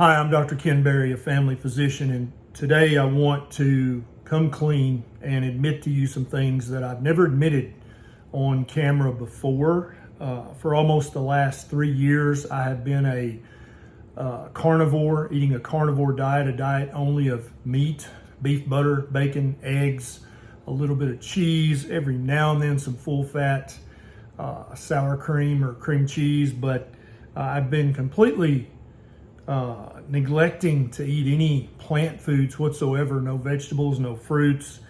Hi, I'm Dr. Ken Berry, a family physician, and today I want to come clean and admit to you some things that I've never admitted on camera before. For almost the last 3 years, I have been a carnivore, eating a carnivore diet, a diet only of meat, beef, butter, bacon, eggs, a little bit of cheese, every now and then some full fat, sour cream or cream cheese, but I've been completely neglecting to eat any plant foods whatsoever, no vegetables, no fruits,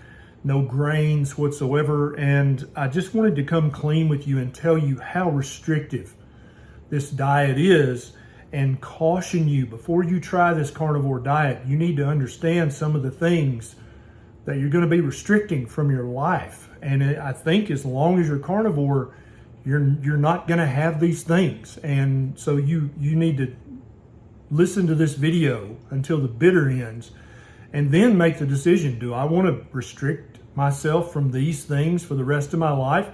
no grains whatsoever. And I just wanted to come clean with you and tell you how restrictive this diet is and caution you before you try this carnivore diet. You need to understand some of the things that you're going to be restricting from your life. And I think as long as you're carnivore, you're not going to have these things. And so you need to listen to this video until the bitter ends and then make the decision. Do I want to restrict myself from these things for the rest of my life?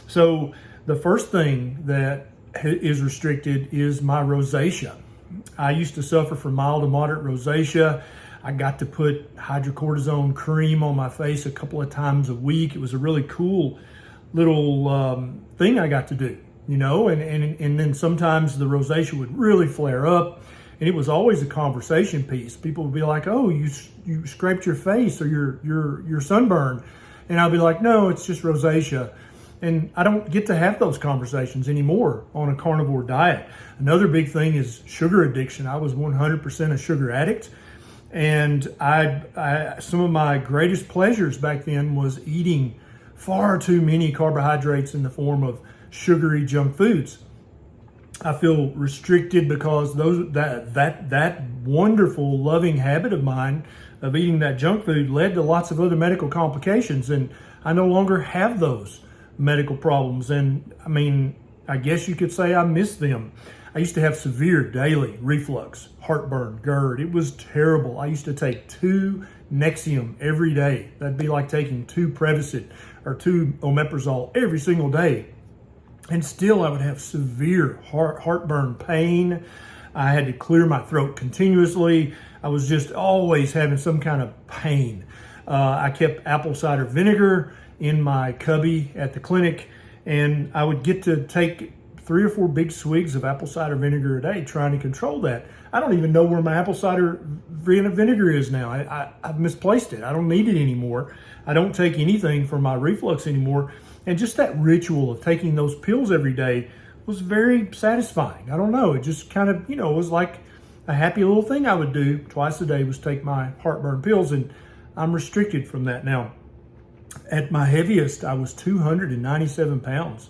So the first thing that is restricted is my rosacea. I used to suffer from mild to moderate rosacea. I got to put hydrocortisone cream on my face a couple of times a week. It was a really cool little thing I got to do, you know, and then sometimes the rosacea would really flare up. And it was always a conversation piece. People would be like, "Oh, you scraped your face or you're sunburned," and I'll be like, "No, it's just rosacea." And I don't get to have those conversations anymore on a carnivore diet. Another big thing is sugar addiction. I was 100% a sugar addict, and I some of my greatest pleasures back then was eating far too many carbohydrates in the form of sugary junk foods. I feel restricted because that wonderful, loving habit of mine of eating that junk food led to lots of other medical complications, and I no longer have those medical problems. And I mean, I guess you could say I miss them. I used to have severe daily reflux, heartburn, GERD. It was terrible. I used to take 2 Nexium every day. That'd be like taking 2 Prevacid or 2 Omeprazole every single day. And still I would have severe heartburn pain. I had to clear my throat continuously. I was just always having some kind of pain. I kept apple cider vinegar in my cubby at the clinic, and I would get to take 3 or 4 big swigs of apple cider vinegar a day trying to control that. I don't even know where my apple cider vinegar is now. I've misplaced it. I don't need it anymore. I don't take anything for my reflux anymore. And just that ritual of taking those pills every day was very satisfying. I don't know. It just kind of, it was like a happy little thing I would do twice a day was take my heartburn pills, and I'm restricted from that now. At my heaviest, I was 297 pounds,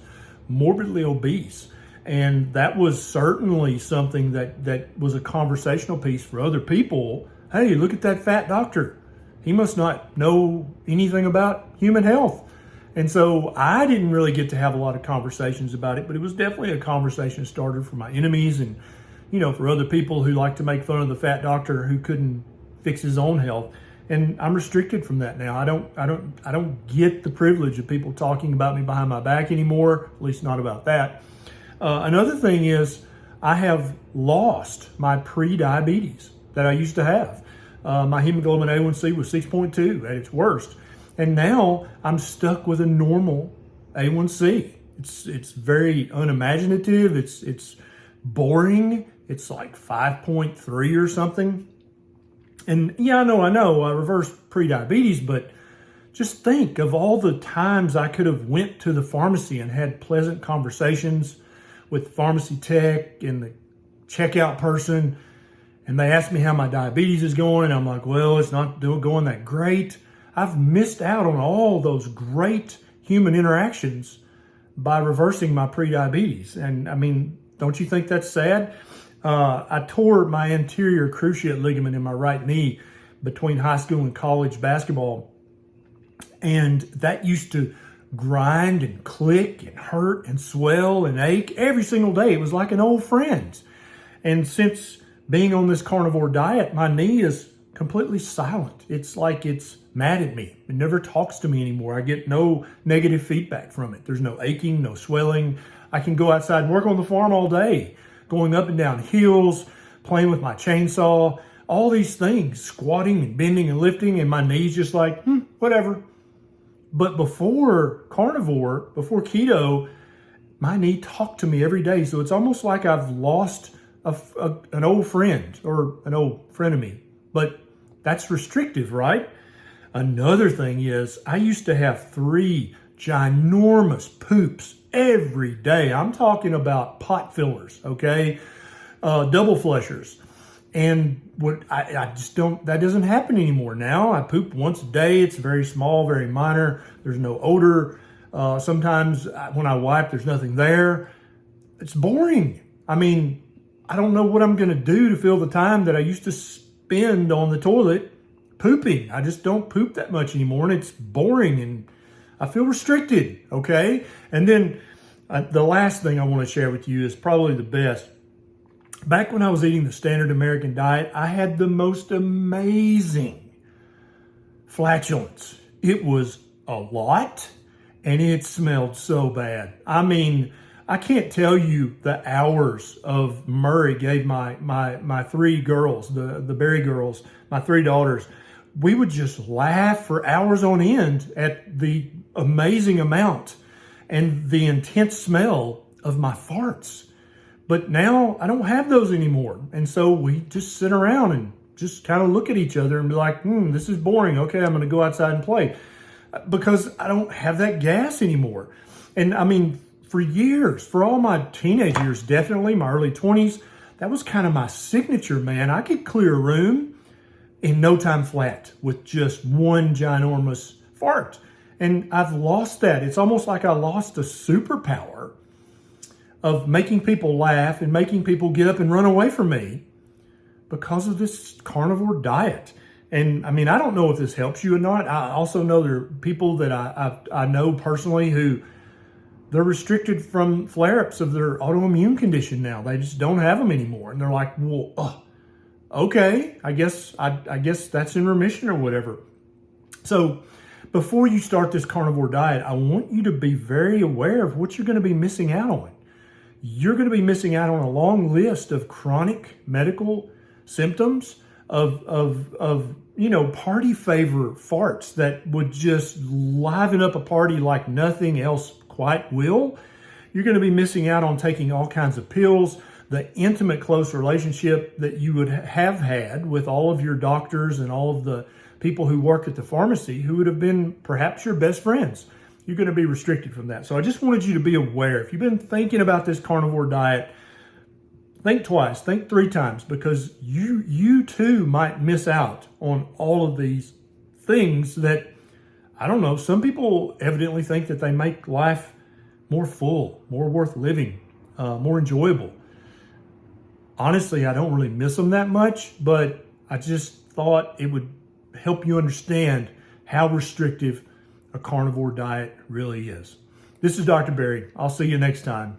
morbidly obese. And that was certainly something that was a conversational piece for other people. Hey, look at that fat doctor. He must not know anything about human health. And so I didn't really get to have a lot of conversations about it, but it was definitely a conversation starter for my enemies and, for other people who like to make fun of the fat doctor who couldn't fix his own health. And I'm restricted from that now. I don't get the privilege of people talking about me behind my back anymore, at least not about that. Another thing is I have lost my pre-diabetes that I used to have. My hemoglobin A1C was 6.2 at its worst. And now I'm stuck with a normal A1C. It's very unimaginative. It's boring. It's like 5.3 or something. And yeah, I know, I reversed pre-diabetes, but just think of all the times I could have went to the pharmacy and had pleasant conversations with pharmacy tech and the checkout person. And they asked me how my diabetes is going. And I'm like, well, it's not going that great. I've missed out on all those great human interactions by reversing my pre-diabetes. And I mean, don't you think that's sad? I tore my anterior cruciate ligament in my right knee between high school and college basketball. And that used to grind and click and hurt and swell and ache every single day. It was like an old friend. And since being on this carnivore diet, my knee is completely silent. It's like it's mad at me. It never talks to me anymore. I get no negative feedback from it. There's no aching, no swelling. I can go outside and work on the farm all day, going up and down hills, playing with my chainsaw, all these things, squatting and bending and lifting, and my knees just like, whatever. But before carnivore, before keto, my knee talked to me every day. So it's almost like I've lost an old friend or an old friend of me. But that's restrictive, right? Another thing is I used to have 3 ginormous poops every day. I'm talking about pot fillers, okay? Double flushers. And I just don't, that doesn't happen anymore. Now I poop once a day. It's very small, very minor. There's no odor. Sometimes when I wipe, there's nothing there. It's boring. I mean, I don't know what I'm going to do to fill the time that I used to spend on the toilet pooping. I just don't poop that much anymore, and it's boring, and I feel restricted, okay? And then the last thing I want to share with you is probably the best. Back when I was eating the standard American diet, I had the most amazing flatulence. It was a lot, and it smelled so bad. I mean, I can't tell you the hours of Murray gave my 3 girls, the Berry girls, my 3 daughters. We would just laugh for hours on end at the amazing amount and the intense smell of my farts. But now I don't have those anymore. And so we just sit around and just kind of look at each other and be like, this is boring. Okay, I'm going to go outside and play. Because I don't have that gas anymore. And I mean, for years, for all my teenage years, definitely my early 20s, that was kind of my signature, man. I could clear a room in no time flat with just one ginormous fart. And I've lost that. It's almost like I lost a superpower of making people laugh and making people get up and run away from me because of this carnivore diet. And I mean, I don't know if this helps you or not. I also know there are people that I know personally who they're restricted from flare-ups of their autoimmune condition now. They just don't have them anymore. And they're like, well, okay, I guess that's in remission or whatever. So before you start this carnivore diet, I want you to be very aware of what you're going to be missing out on. You're going to be missing out on a long list of chronic medical symptoms of party favor farts that would just liven up a party like nothing else quite will. You're going to be missing out on taking all kinds of pills, the intimate close relationship that you would have had with all of your doctors and all of the people who work at the pharmacy who would have been perhaps your best friends. You're going to be restricted from that. So I just wanted you to be aware. If you've been thinking about this carnivore diet, think twice, think 3 times, because you too might miss out on all of these things that, I don't know, some people evidently think that they make life more full, more worth living, more enjoyable. Honestly, I don't really miss them that much, but I just thought it would help you understand how restrictive a carnivore diet really is. This is Dr. Berry. I'll see you next time.